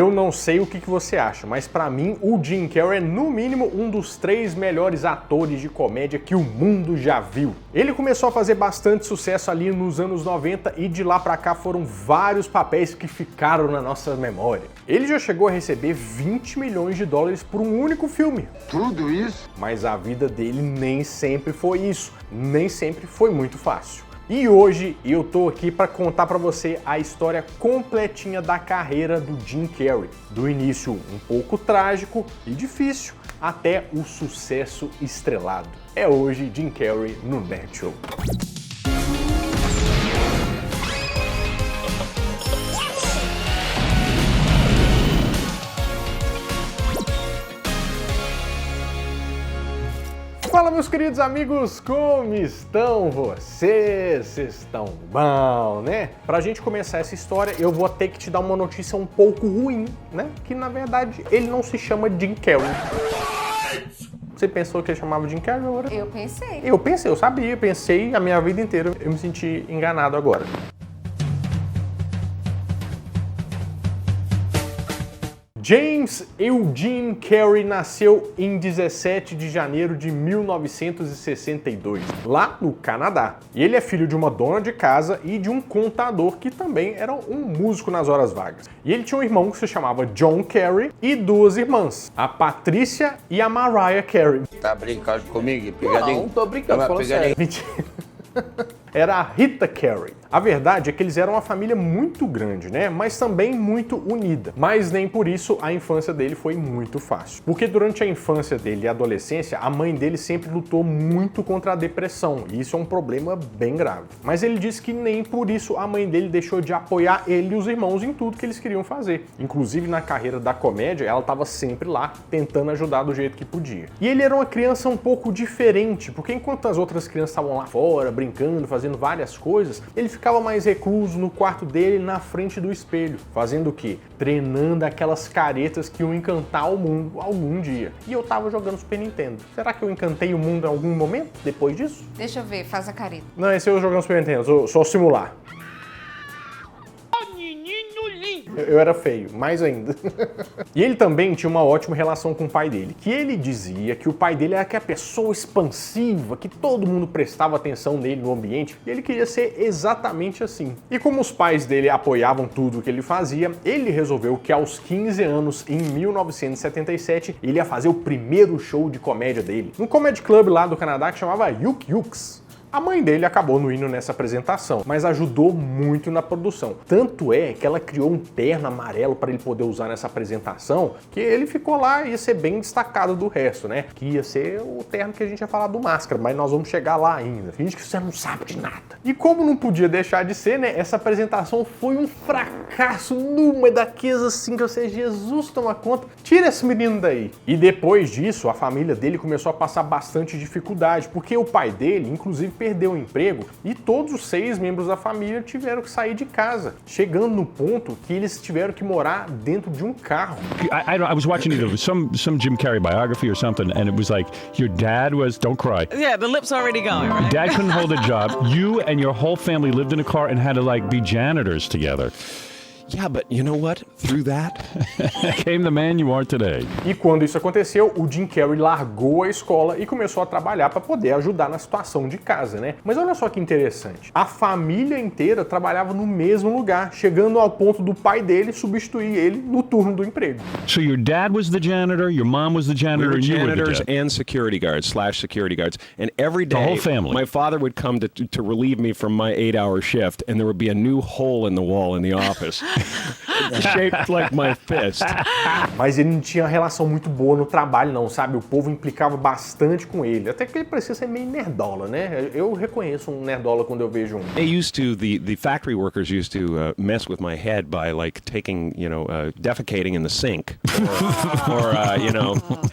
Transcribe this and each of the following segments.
Eu não sei o que você acha, mas pra mim o Jim Carrey é no mínimo um dos 3 melhores atores de comédia que o mundo já viu. Ele começou a fazer bastante sucesso ali nos anos 90 e de lá pra cá foram vários papéis que ficaram na nossa memória. Ele já chegou a receber 20 milhões de dólares por um único filme. Tudo isso? Mas a vida dele nem sempre foi isso, nem sempre foi muito fácil. E hoje eu tô aqui para contar para você a história completinha da carreira do Jim Carrey, do início um pouco trágico e difícil até o sucesso estrelado. É hoje Jim Carrey no Nerd Show. Fala, meus queridos amigos, como estão vocês? Vocês estão bom, né? Pra gente começar essa história, eu vou ter que te dar uma notícia um pouco ruim, né? Que na verdade ele não se chama Jim Carrey. Você pensou que ele chamava Jim Carrey agora? Eu pensei. Eu sabia, pensei a minha vida inteira. Eu me senti enganado agora. James Eugene Carrey nasceu em 17 de janeiro de 1962, lá no Canadá. E ele é filho de uma dona de casa e de um contador que também era um músico nas horas vagas. E ele tinha um irmão que se chamava John Carrey e 2 irmãs, a Patrícia e a Mariah Carey. Tá brincando comigo? Pegadinho? Não, tô brincando, falando sério. Mentira. Era a Rita Carey. A verdade é que eles eram uma família muito grande, né? Mas também muito unida. Mas nem por isso a infância dele foi muito fácil. Porque durante a infância dele e a adolescência, a mãe dele sempre lutou muito contra a depressão. E isso é um problema bem grave. Mas ele disse que nem por isso a mãe dele deixou de apoiar ele e os irmãos em tudo que eles queriam fazer. Inclusive na carreira da comédia, ela estava sempre lá, tentando ajudar do jeito que podia. E ele era uma criança um pouco diferente, porque enquanto as outras crianças estavam lá fora, brincando, fazendo várias coisas, ele ficava mais recluso no quarto dele na frente do espelho, fazendo o quê? Treinando aquelas caretas que iam encantar o mundo algum dia. E eu tava jogando Super Nintendo. Será que eu encantei o mundo em algum momento depois disso? Deixa eu ver, faz a careta. Não, esse eu jogando Super Nintendo, só simular. Eu era feio, mais ainda. E ele também tinha uma ótima relação com o pai dele, que ele dizia que o pai dele era aquela pessoa expansiva, que todo mundo prestava atenção nele no ambiente, e ele queria ser exatamente assim. E como os pais dele apoiavam tudo o que ele fazia, ele resolveu que aos 15 anos, em 1977, ele ia fazer o primeiro show de comédia dele, num comedy club lá do Canadá que chamava Yuk Yuks. A mãe dele acabou não indo nessa apresentação, mas ajudou muito na produção. Tanto é que ela criou um terno amarelo para ele poder usar nessa apresentação, que ele ficou lá e ia ser bem destacado do resto, né? Que ia ser o terno que a gente ia falar do Máscara, mas nós vamos chegar lá ainda. Finge que você não sabe de nada. E como não podia deixar de ser, né? Essa apresentação foi um fracasso numa daqueles assim que você, Jesus, toma conta, tira esse menino daí. E depois disso, a família dele começou a passar bastante dificuldade, porque o pai dele, inclusive, perdeu o emprego e todos os 6 membros da família tiveram que sair de casa, chegando no ponto que eles tiveram que morar dentro de um carro. I was watching either some Jim Carrey biography or something, and it was like your dad was, don't cry. Yeah, the lip's already going, right? Dad couldn't hold a job. You and your whole family lived in a car and had to like be janitors together. Yeah, but you know what? Through that came the man you are today. E quando isso aconteceu, o Jim Carrey largou a escola e começou a trabalhar para poder ajudar na situação de casa, né? Mas olha só que interessante. A família inteira trabalhava no mesmo lugar, chegando ao ponto do pai dele substituir ele no turno do emprego. So your dad was the janitor, your mom was the janitor, we were and you were the janitors dad. and security guards, and every day The whole family. my father would come to relieve me from my 8-hour shift, and there would be a new hole in the wall in the office. Shaped like my fist. Mas ele não tinha relação muito boa no trabalho não, sabe? O povo implicava bastante com ele. Até que ele parecia ser meio nerdola, né? Eu reconheço um nerdola quando eu vejo um. The factory workers used to mess with my head by like taking, defecating in the sink.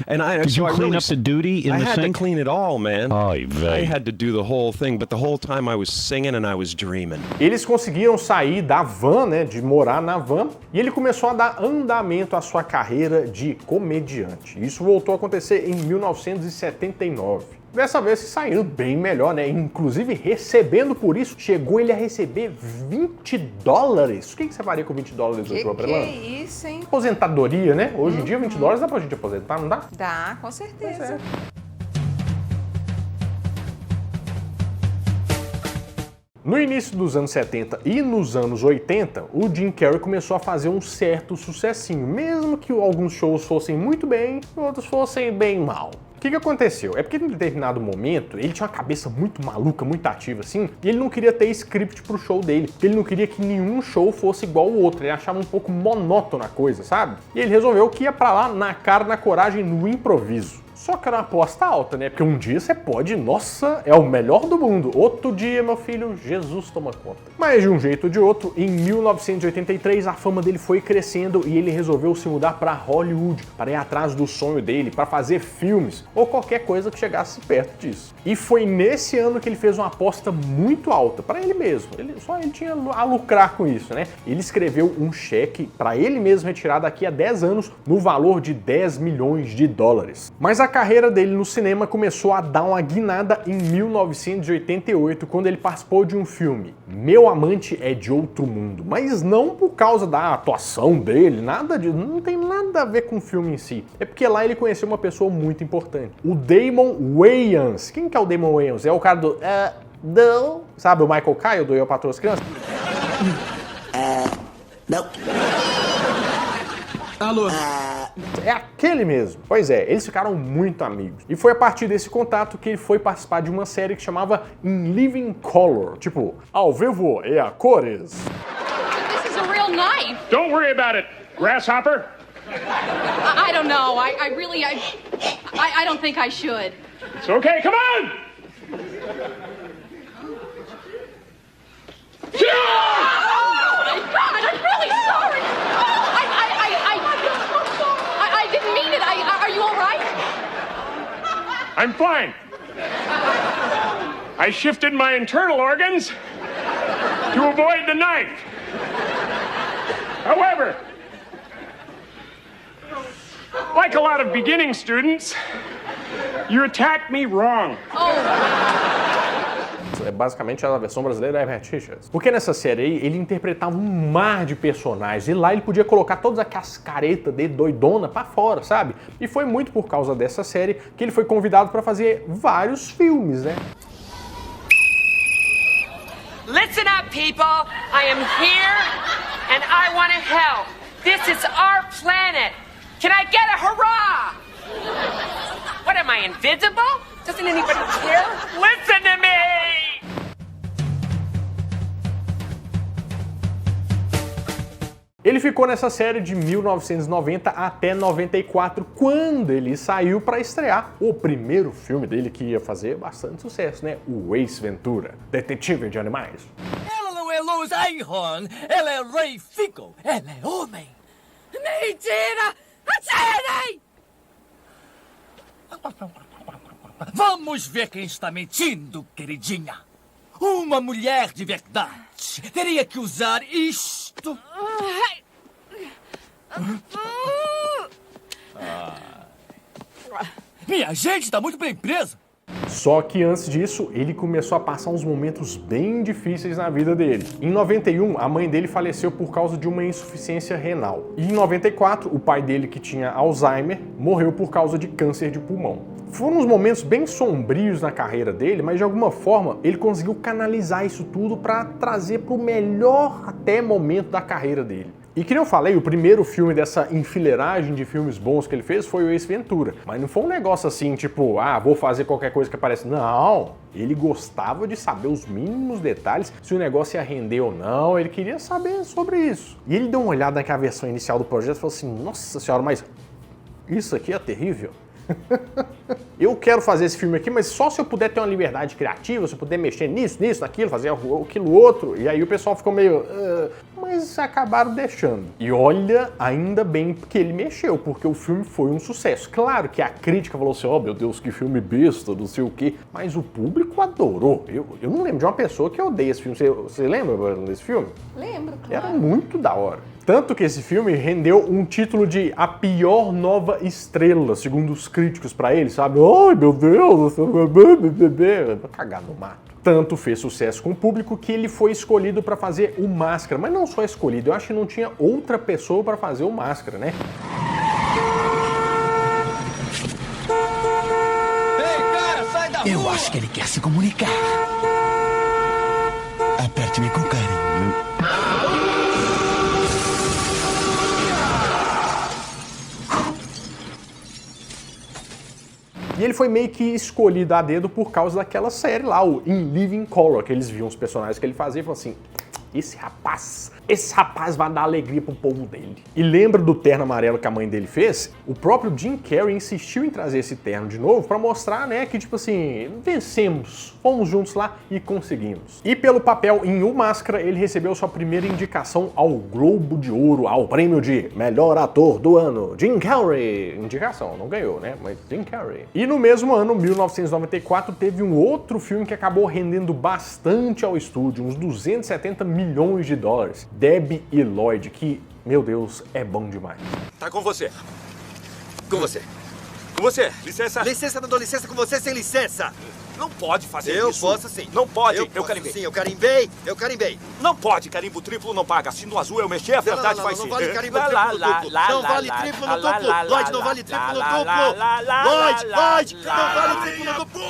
And Did you clean up the duty in the I had sink? to clean it all, man. Ai, I velho. had to do the whole thing, but the whole time I was singing and I was dreaming. Eles conseguiram sair da van, né? De morar na van. E ele começou a dar andamento à sua carreira de comediante. Isso voltou a acontecer em 1979. Dessa vez se saindo bem melhor, né? Inclusive recebendo por isso, chegou ele a receber $20. O que você faria com $20 hoje, Que Aprelano? é isso, hein? Aposentadoria, né? Hoje em dia, $20 dá pra gente aposentar, não dá? Dá, com certeza. No início dos anos 70 e nos anos 80, o Jim Carrey começou a fazer um certo sucessinho, mesmo que alguns shows fossem muito bem e outros fossem bem mal. O que aconteceu? É porque em determinado momento ele tinha uma cabeça muito maluca, muito ativa assim, e ele não queria ter script pro show dele, porque ele não queria que nenhum show fosse igual ao outro, ele achava um pouco monótona a coisa, sabe? E ele resolveu que ia pra lá na cara, na coragem, no improviso. Só que era uma aposta alta, né? Porque um dia você pode, nossa, é o melhor do mundo. Outro dia, meu filho, Jesus toma conta. Mas de um jeito ou de outro, em 1983 a fama dele foi crescendo e ele resolveu se mudar para Hollywood, para ir atrás do sonho dele, para fazer filmes ou qualquer coisa que chegasse perto disso. E foi nesse ano que ele fez uma aposta muito alta para ele mesmo. Ele tinha a lucrar com isso, né? Ele escreveu um cheque para ele mesmo retirar daqui a 10 anos no valor de $10 milhões. Mas a carreira dele no cinema começou a dar uma guinada em 1988, quando ele participou de um filme, Meu Amante é de Outro Mundo, mas não por causa da atuação dele, nada disso, não tem nada a ver com o filme em si. É porque lá ele conheceu uma pessoa muito importante, o Damon Wayans. Quem que é o Damon Wayans? É o cara do... não. Sabe o Michael Kyle do Eu, Patroa e as Crianças? Não. Alô? É aquele mesmo. Pois é, eles ficaram muito amigos. E foi a partir desse contato que ele foi participar de uma série que chamava In Living Color. Tipo, ao vivo e a cores. This is a real knife. Don't worry about it, grasshopper. I don't know. I really don't think I should. It's okay, come on! Oh my God! I'm really sorry. I didn't mean it. Are you all right? I'm fine. I shifted my internal organs to avoid the knife. However, like a lot of beginning students, you attacked me wrong. É basicamente a versão brasileira é Herbert Richards. Porque nessa série aí, ele interpretava um mar de personagens e lá ele podia colocar todas aquelas caretas de doidona pra fora, sabe? E foi muito por causa dessa série que ele foi convidado pra fazer vários filmes, né? Listen up, people. I am here and I want to help. This is our planet. Can I get a hurrah? What am I, invisible? Doesn't anybody care? Listen to me! Ele ficou nessa série de 1990 até 94, quando ele saiu para estrear o primeiro filme dele que ia fazer bastante sucesso, né? O Ace Ventura, Detetive de Animais. Ela não é Luz Einhorn, ela é Ray Fickle, ela é homem. Mentira! Atirem! Vamos ver quem está mentindo, queridinha. Uma mulher de verdade teria que usar isto. Minha gente está muito bem presa. Só que antes disso, ele começou a passar uns momentos bem difíceis na vida dele. Em 91, a mãe dele faleceu por causa de uma insuficiência renal. E em 94, o pai dele, que tinha Alzheimer, morreu por causa de câncer de pulmão. Foram uns momentos bem sombrios na carreira dele, mas de alguma forma ele conseguiu canalizar isso tudo para trazer para o melhor até momento da carreira dele. E que nem eu falei, o primeiro filme dessa enfileiragem de filmes bons que ele fez foi o Ace Ventura. Mas não foi um negócio assim, tipo, vou fazer qualquer coisa que apareça. Não, ele gostava de saber os mínimos detalhes, se o negócio ia render ou não, ele queria saber sobre isso. E ele deu uma olhada naquela versão inicial do projeto e falou assim, nossa senhora, mas isso aqui é terrível. Eu quero fazer esse filme aqui, mas só se eu puder ter uma liberdade criativa, se eu puder mexer nisso, naquilo, fazer aquilo outro. E aí o pessoal ficou meio... mas acabaram deixando. E olha, ainda bem que ele mexeu, porque o filme foi um sucesso. Claro que a crítica falou assim, meu Deus, que filme besta, não sei o quê, mas o público adorou. Eu não lembro de uma pessoa que odeia esse filme. Você lembra desse filme? Lembro, claro. Era muito da hora. Tanto que esse filme rendeu um título de a pior nova estrela, segundo os críticos pra ele, sabe? Ai, meu Deus, cagar no mato. Tanto fez sucesso com o público que ele foi escolhido pra fazer o Máscara. Mas não só escolhido, eu acho que não tinha outra pessoa pra fazer o Máscara, né? Ei, cara, sai da rua! Eu acho que ele quer se comunicar. Aperte-me com carinho. E ele foi meio que escolhido a dedo por causa daquela série lá, o In Living Color, que eles viam os personagens que ele fazia e falaram assim, esse rapaz vai dar alegria pro povo dele. E lembra do terno amarelo que a mãe dele fez? O próprio Jim Carrey insistiu em trazer esse terno de novo pra mostrar, né, que tipo assim, vencemos, fomos juntos lá e conseguimos. E pelo papel em O Máscara, ele recebeu sua primeira indicação ao Globo de Ouro, ao prêmio de melhor ator do ano, Jim Carrey. Indicação, não ganhou, né, mas Jim Carrey. E no mesmo ano, 1994, teve um outro filme que acabou rendendo bastante ao estúdio, uns 270 milhões de dólares. Debbie e Lloyd, que, meu Deus, é bom demais. Tá com você. Com você. Com você. Licença. Licença, não dou licença com você sem licença. Não pode fazer eu isso. Eu posso sim. Não pode. Eu carimbei. Sim, eu carimbei. Eu carimbei. Não pode. Carimbo triplo não paga. Se no azul eu mexer, a verdade vai ser. Não vale carimbo triplo no duplo. Não vale triplo no duplo. Lloyd, não vale triplo no duplo. Lloyd, não vale triplo no duplo.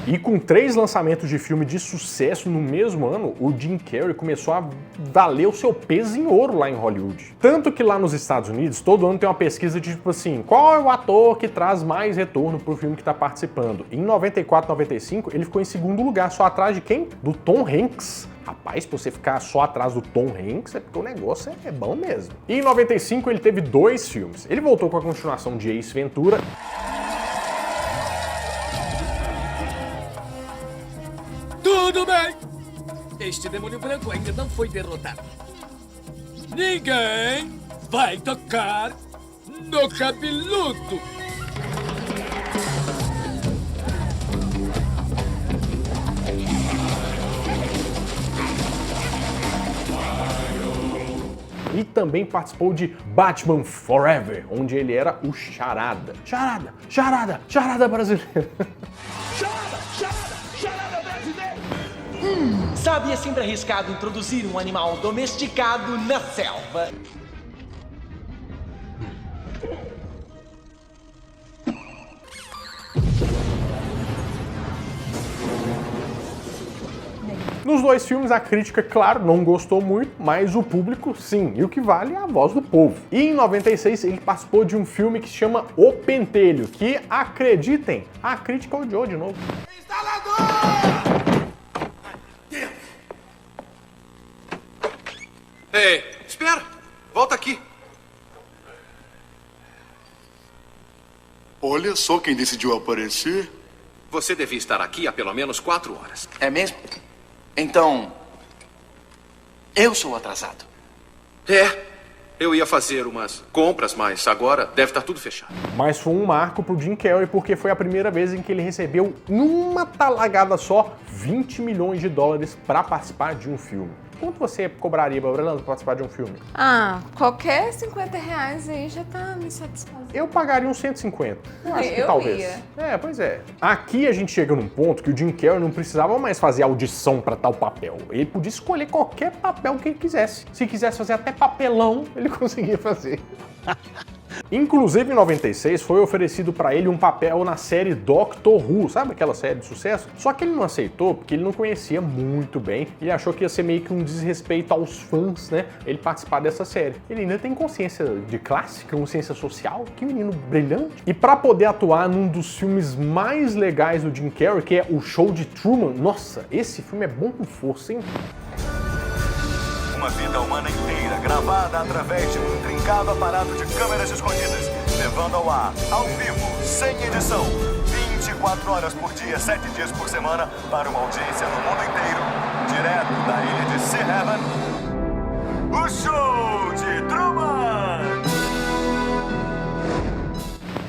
E com 3 lançamentos de filme de sucesso no mesmo ano, o Jim Carrey começou a valer o seu peso em ouro lá em Hollywood. Tanto que lá nos Estados Unidos, todo ano tem uma pesquisa de tipo assim, qual é o ator que traz mais retorno pro filme que tá participando? Em 94, 95, ele ficou em segundo lugar, só atrás de quem? Do Tom Hanks. Rapaz, pra você ficar só atrás do Tom Hanks, é porque o negócio é bom mesmo. E em 95 ele teve 2 filmes. Ele voltou com a continuação de Ace Ventura. Tudo bem! Este demônio branco ainda não foi derrotado. Ninguém vai tocar no cabeludo! E também participou de Batman Forever, onde ele era o Charada. Charada brasileiro. Charada brasileiro! Sabe, é sempre arriscado introduzir um animal domesticado na selva. Nos 2 filmes, a crítica, claro, não gostou muito, mas o público, sim. E o que vale é a voz do povo. E em 96, ele participou de um filme que se chama O Pentelho, que, acreditem, a crítica odiou de novo. Instalador! Ei, espera! Volta aqui! Olha só quem decidiu aparecer. Você devia estar aqui há pelo menos 4 horas. É mesmo? Então, eu sou atrasado. Eu ia fazer umas compras, mas agora deve estar tudo fechado. Mas foi um marco pro Jim Carrey, porque foi a primeira vez em que ele recebeu, numa talagada só, 20 milhões de dólares para participar de um filme. Quanto você cobraria, Babrelando, para participar de um filme? Qualquer 50 reais aí já tá me satisfazendo. Eu pagaria uns 150. Eu acho que Eu talvez. ia. Pois é. Aqui a gente chega num ponto que o Jim Carrey não precisava mais fazer audição para tal papel. Ele podia escolher qualquer papel que ele quisesse. Se quisesse fazer até papelão, ele conseguia fazer. Inclusive, em 96, foi oferecido para ele um papel na série Doctor Who, sabe aquela série de sucesso? Só que ele não aceitou porque ele não conhecia muito bem. Ele achou que ia ser meio que um desrespeito aos fãs, né? Ele participar dessa série. Ele ainda tem consciência de classe, consciência social. Que menino brilhante. E para poder atuar num dos filmes mais legais do Jim Carrey, que é O Show de Truman, nossa, esse filme é bom com força, hein? Uma vida humana inteira, gravada através de um intrincado aparato de câmeras escondidas, levando ao ar, ao vivo, sem edição, 24 horas por dia, 7 dias por semana, para uma audiência no mundo inteiro, direto da ilha de Sea Haven. o Show de Truman!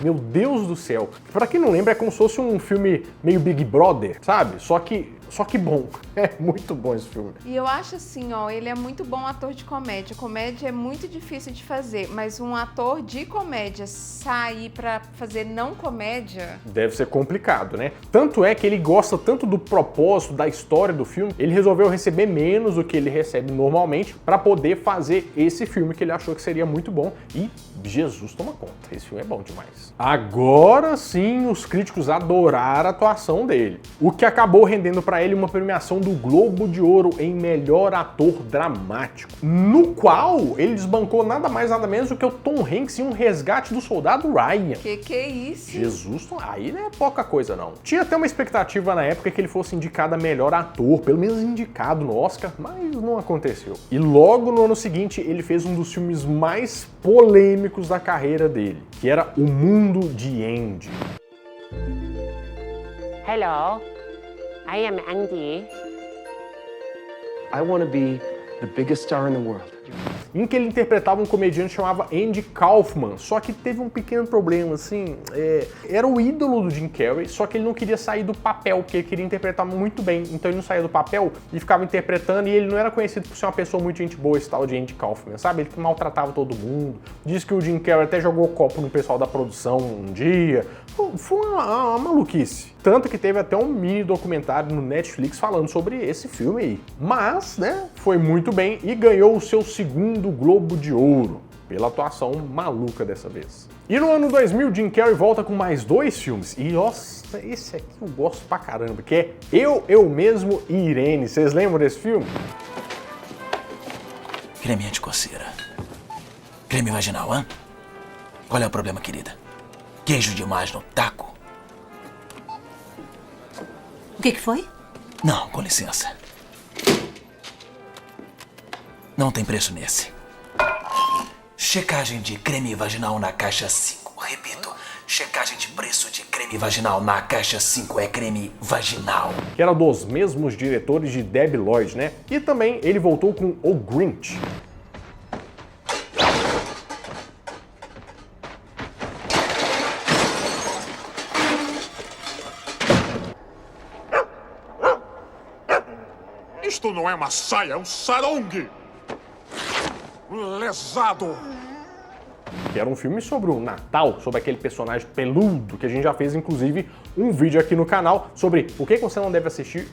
Meu Deus do céu. Pra quem não lembra, é como se fosse um filme meio Big Brother, sabe? Só que bom. É muito bom esse filme. E eu acho assim, ó, ele é muito bom ator de comédia. Comédia é muito difícil de fazer, mas um ator de comédia sair pra fazer não comédia... Deve ser complicado, né? Tanto é que ele gosta tanto do propósito, da história do filme, ele resolveu receber menos do que ele recebe normalmente pra poder fazer esse filme que ele achou que seria muito bom. E Jesus toma conta, esse filme é bom demais. Agora sim, os críticos adoraram a atuação dele, o que acabou rendendo pra ele uma premiação do Globo de Ouro em melhor ator dramático, no qual ele desbancou nada mais nada menos do que o Tom Hanks em Um Resgate do Soldado Ryan. Que é isso? Jesus, aí não é pouca coisa não. Tinha até uma expectativa na época que ele fosse indicado a melhor ator, pelo menos indicado no Oscar, mas não aconteceu. E logo no ano seguinte ele fez um dos filmes mais polêmicos da carreira dele, que era O Mundo de Andy. Hello, I am Andy. I want to be the biggest star in the world. Em que ele interpretava um comediante chamado Andy Kaufman, só que teve um pequeno problema, assim, era o ídolo do Jim Carrey, só que ele não queria sair do papel, porque ele queria interpretar muito bem, então ele não saía do papel e ficava interpretando, e ele não era conhecido por ser uma pessoa muito gente boa, esse tal de Andy Kaufman, sabe? Ele maltratava todo mundo, diz que o Jim Carrey até jogou copo no pessoal da produção um dia, foi uma maluquice. Tanto que teve até um mini documentário no Netflix falando sobre esse filme aí. Mas, né, foi muito bem e ganhou o seu segundo Globo de Ouro, pela atuação maluca dessa vez. E no ano 2000, Jim Carrey volta com mais 2 filmes. E, nossa, esse aqui eu gosto pra caramba, que é Eu Mesmo e Irene. Vocês lembram desse filme? Creme anticoceira. Creme vaginal, hã? Qual é o problema, querida? Queijo demais no taco? O que foi? Não, com licença. Não tem preço nesse. Checagem de creme vaginal na caixa 5. Repito, checagem de preço de creme vaginal na caixa 5 é creme vaginal. Que era dos mesmos diretores de Debi Lloyd, né? E também ele voltou com O Grinch. Isto não é uma saia, é um sarongue! Lesado! Que era um filme sobre o Natal, sobre aquele personagem peludo, que a gente já fez, inclusive, um vídeo aqui no canal sobre por que você não deve assistir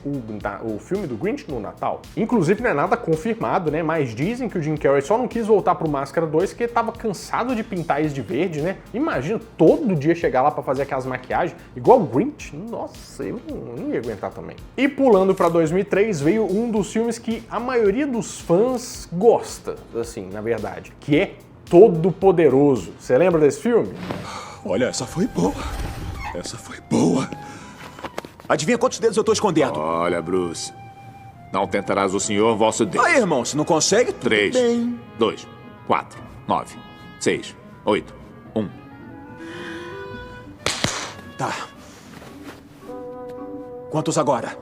o filme do Grinch no Natal. Inclusive, não é nada confirmado, né? Mas dizem que o Jim Carrey só não quis voltar pro Máscara 2 porque tava cansado de pintar isso de verde, né? Imagina todo dia chegar lá pra fazer aquelas maquiagens, igual o Grinch. Nossa, eu não ia aguentar também. E pulando pra 2003, veio um dos filmes que a maioria dos fãs gosta, assim, na verdade, que é Todo-Poderoso. Você lembra desse filme? Olha, essa foi boa. Essa foi boa. Adivinha quantos dedos eu tô escondendo? Olha, Bruce. Não tentarás o senhor vosso Deus. Aí, irmão, se não consegue, 3, bem. 2, 4, 9, 6, 8, 1. Tá. Quantos agora?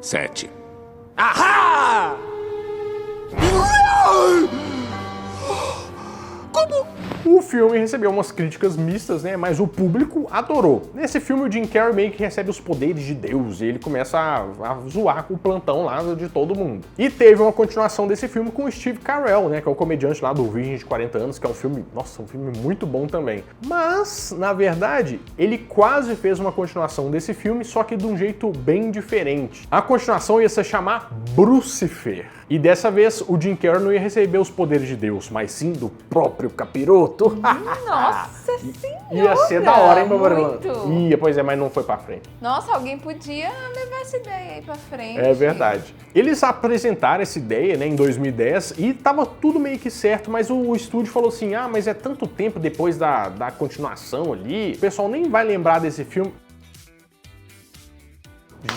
7. Ahá! Como? O filme recebeu umas críticas mistas, né? Mas o público adorou. Nesse filme, o Jim Carrey meio que recebe os poderes de Deus e ele começa a zoar com o plantão lá de todo mundo. E teve uma continuação desse filme com o Steve Carell, né? Que é o comediante lá do Virgem de 40 Anos, que é um filme, nossa, um filme muito bom também. Mas, na verdade, ele quase fez uma continuação desse filme, só que de um jeito bem diferente. A continuação ia se chamar Brucifer. E dessa vez, o Jim Carrey não ia receber os poderes de Deus, mas sim do próprio capiroto. Nossa senhora! Ia ser da hora, hein, Babarulã? Muito. Ia, pois é, mas não foi pra frente. Nossa, alguém podia levar essa ideia aí pra frente. É verdade. Eles apresentaram essa ideia, né, em 2010 e tava tudo meio que certo, mas o estúdio falou assim, ah, mas é tanto tempo depois da continuação ali, o pessoal nem vai lembrar desse filme.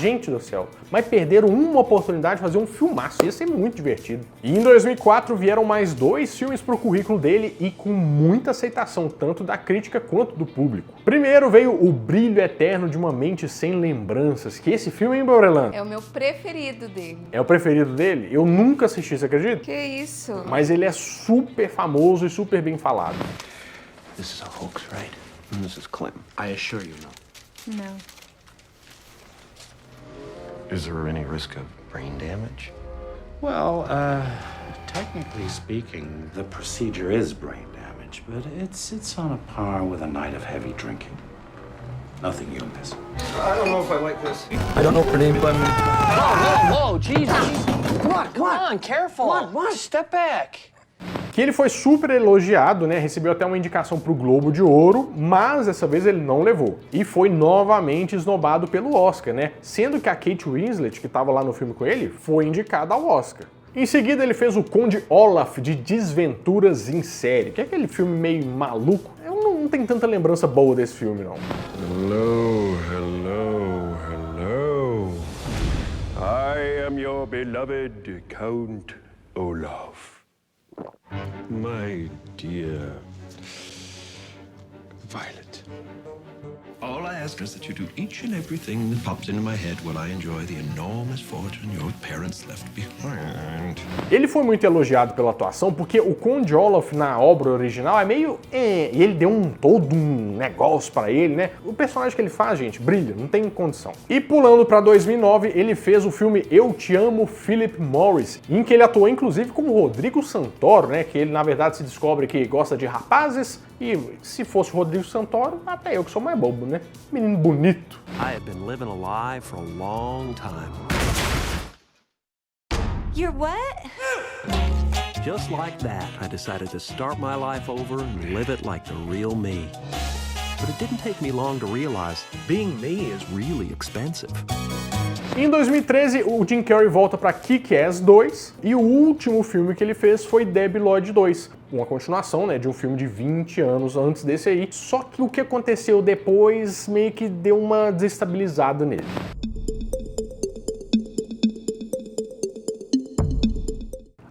Gente do céu. Mas perderam uma oportunidade de fazer um filmaço. Ia ser muito divertido. E em 2004 vieram mais 2 filmes pro currículo dele e com muita aceitação, tanto da crítica quanto do público. Primeiro veio O Brilho Eterno de uma Mente Sem Lembranças, que esse filme, hein, Borelano? É o meu preferido dele. É o preferido dele? Eu nunca assisti, você acredita? Que isso? Mas ele é super famoso e super bem falado. This is a hoax, right? And this is Clinton. I assure you no. Não. Is there any risk of brain damage? Well, technically speaking, the procedure is brain damage, but it's on a par with a night of heavy drinking. Nothing you'll miss. I don't know if I like this. I don't know if her name, but Whoa, Jesus. Come on, careful. Come on, step back. Que ele foi super elogiado, né? Recebeu até uma indicação pro Globo de Ouro, mas dessa vez ele não levou. E foi novamente esnobado pelo Oscar, né? Sendo que a Kate Winslet, que estava lá no filme com ele, foi indicada ao Oscar. Em seguida ele fez o Conde Olaf de Desventuras em Série, que é aquele filme meio maluco. Eu não tenho tanta lembrança boa desse filme, não. Hello, hello, hello. I am your beloved Count Olaf. My dear Violet. All I ask is that you do each and everything that pops into my head while I enjoy the enormous fortune your parents left behind. Ele foi muito elogiado pela atuação porque o Conde Olaf na obra original é meio... e ele deu todo um negócio pra ele, né? O personagem que ele faz, gente, brilha, não tem condição. E pulando pra 2009, ele fez o filme Eu Te Amo, Philip Morris, em que ele atuou inclusive como Rodrigo Santoro, né? Que ele na verdade se descobre que gosta de rapazes e se fosse o Rodrigo Santoro, até eu que sou mais bobo, né? Menino bonito. I have been living a lie for a long time. You're what? Just like that, I decided to start my life over and live it like the real me. But it didn't take me long to realize being me is really expensive. Em 2013, o Jim Carrey volta para Kick-Ass 2 e o último filme que ele fez foi Debi Lloyd 2, uma continuação, né, de um filme de 20 anos antes desse aí, só que o que aconteceu depois meio que deu uma desestabilizada nele.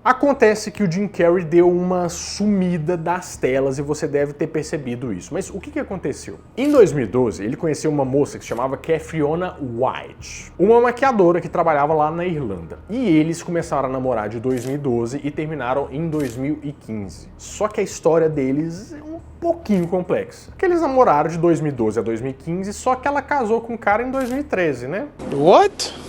Acontece que o Jim Carrey deu uma sumida das telas e você deve ter percebido isso. Mas o que aconteceu? Em 2012, ele conheceu uma moça que se chamava Catriona White, uma maquiadora que trabalhava lá na Irlanda. E eles começaram a namorar de 2012 e terminaram em 2015. Só que a história deles é um pouquinho complexa. Porque eles namoraram de 2012 a 2015, só que ela casou com um cara em 2013, né? What?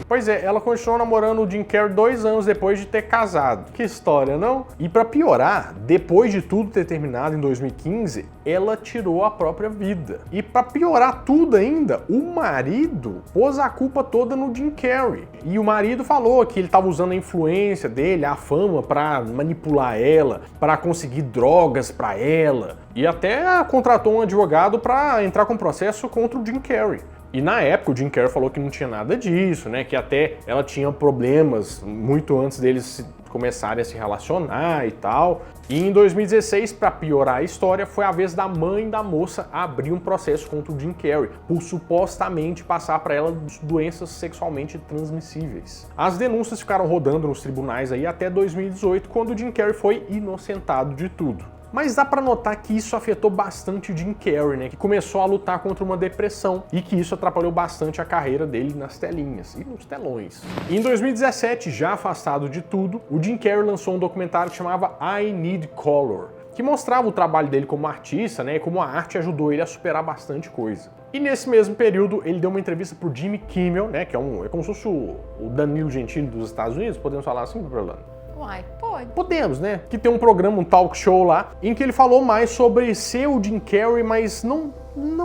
Pois é, ela continuou namorando o Jim Carrey 2 anos depois de ter casado. Que história, não? E pra piorar, depois de tudo ter terminado em 2015, ela tirou a própria vida. E pra piorar tudo ainda, o marido pôs a culpa toda no Jim Carrey. E o marido falou que ele estava usando a influência dele, a fama, pra manipular ela, pra conseguir drogas pra ela. E até contratou um advogado pra entrar com processo contra o Jim Carrey. E na época o Jim Carrey falou que não tinha nada disso, né? Que até ela tinha problemas muito antes deles começarem a se relacionar e tal. E em 2016, para piorar a história, foi a vez da mãe da moça abrir um processo contra o Jim Carrey por supostamente passar para ela doenças sexualmente transmissíveis. As denúncias ficaram rodando nos tribunais aí até 2018, quando o Jim Carrey foi inocentado de tudo. Mas dá pra notar que isso afetou bastante o Jim Carrey, né? Que começou a lutar contra uma depressão e que isso atrapalhou bastante a carreira dele nas telinhas e nos telões. E em 2017, já afastado de tudo, o Jim Carrey lançou um documentário que chamava I Need Color, que mostrava o trabalho dele como artista, né? E como a arte ajudou ele a superar bastante coisa. E nesse mesmo período, ele deu uma entrevista pro Jimmy Kimmel, né? Que é como se fosse o Danilo Gentili dos Estados Unidos, podemos falar assim, Orlando? Uai, pode. Podemos, né? Que tem um programa, um talk show lá, em que ele falou mais sobre ser o Jim Carrey, mas não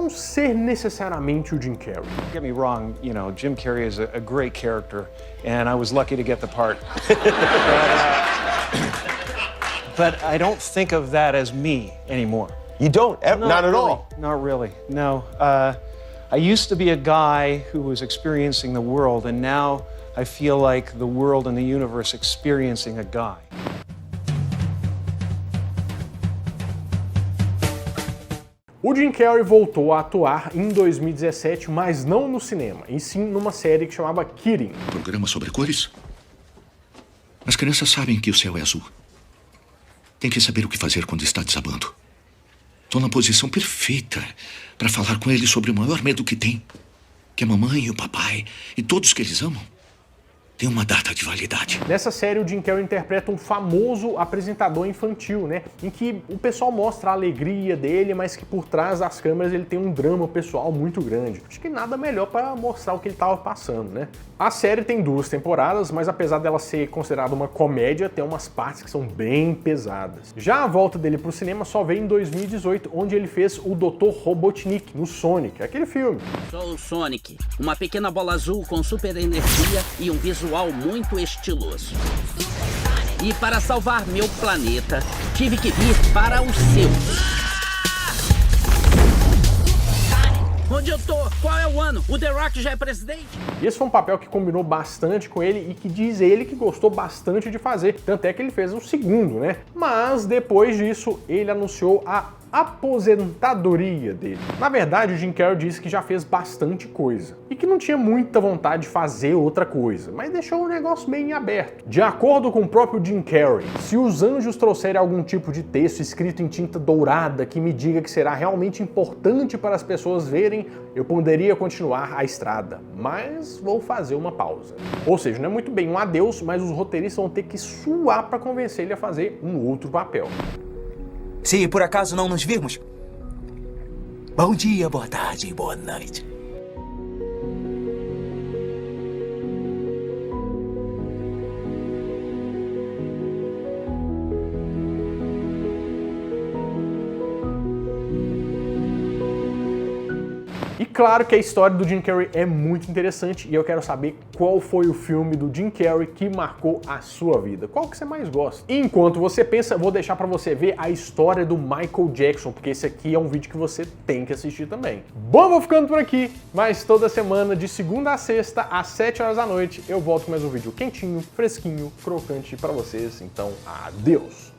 ser necessariamente o Jim Carrey. Don't get me wrong, you know, Jim Carrey is a great character, and I was lucky to get the part. But I don't think of that as me anymore. You don't? Not at all? Not really, no. I used to be a guy who was experiencing the world, and now I feel like the world and the universe experiencing a guy. O Jim Carrey voltou a atuar em 2017, mas não no cinema, e sim numa série que chamava Kidding. Programa sobre cores? As crianças sabem que o céu é azul. Tem que saber o que fazer quando está desabando. Estou na posição perfeita para falar com eles sobre o maior medo que tem. Que a mamãe e o papai e todos que eles amam tem uma data de validade. Nessa série, o Jim Carrey interpreta um famoso apresentador infantil, né? Em que o pessoal mostra a alegria dele, mas que por trás das câmeras ele tem um drama pessoal muito grande. Acho que nada melhor para mostrar o que ele estava passando, né? A série tem 2 temporadas, mas apesar dela ser considerada uma comédia, tem umas partes que são bem pesadas. Já a volta dele pro cinema só veio em 2018, onde ele fez o Dr. Robotnik no Sonic, aquele filme. Sou o Sonic, uma pequena bola azul com super energia e um visual muito estiloso. E para salvar meu planeta, tive que vir para o seu. Onde eu tô? Qual é o ano? O The Rock já é presidente? E esse foi um papel que combinou bastante com ele e que diz ele que gostou bastante de fazer. Tanto é que ele fez o segundo, né? Mas depois disso, ele anunciou a aposentadoria dele. Na verdade, o Jim Carrey disse que já fez bastante coisa e que não tinha muita vontade de fazer outra coisa, mas deixou o negócio meio em aberto. De acordo com o próprio Jim Carrey, se os anjos trouxerem algum tipo de texto escrito em tinta dourada que me diga que será realmente importante para as pessoas verem, eu poderia continuar a estrada, mas vou fazer uma pausa. Ou seja, não é muito bem um adeus, mas os roteiristas vão ter que suar para convencer ele a fazer um outro papel. Se por acaso não nos virmos, bom dia, boa tarde e boa noite. E claro que a história do Jim Carrey é muito interessante e eu quero saber qual foi o filme do Jim Carrey que marcou a sua vida. Qual que você mais gosta? E enquanto você pensa, vou deixar pra você ver a história do Michael Jackson, porque esse aqui é um vídeo que você tem que assistir também. Bom, eu vou ficando por aqui, mas toda semana, de segunda a sexta, às 7 horas da noite, eu volto com mais um vídeo quentinho, fresquinho, crocante pra vocês. Então, adeus!